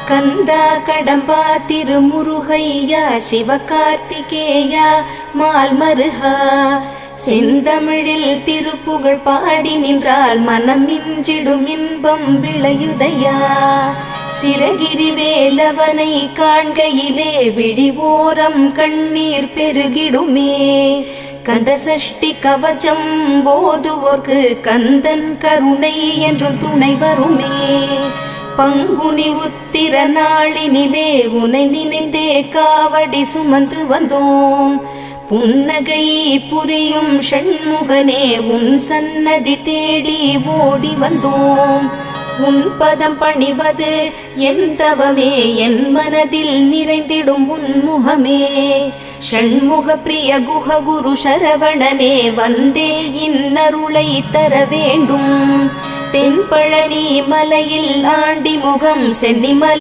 கந்தா கடம்பா திருமுருகையா சிவகார்த்திகேயா மால்மருகா செந்தமிழில் திருப்புகழ் பாடி நின்றால் மனம் மிஞ்சிடும் இன்பம் விளையுதையா. சிரகிரி வேலவனை காண்கையிலே விழிவோரம் கண்ணீர் பெருகிடுமே. கந்த சஷ்டி கவச்சம் போதுவோர்க்கு கந்தன் கருணை என்றும் துணை வருமே. பங்குனி உத்திர நாளினிலே உனை நினைந்தே காவடி சுமந்து வந்தோம். புன்னகை புரியும் ஷண்முகனே உன் சன்னதி தேடி ஓடி வந்தோம். உன் பதம் பணிவது என் தவமே, என் மனதில் நிறைந்திடும் உன் முகமே. ஷண்முக பிரிய குஹ குரு சரவணனே வந்தே இன்னருளை தர வேண்டும். தென்பழனி மலையில் ஆண்டி முகம் சென்னிமலை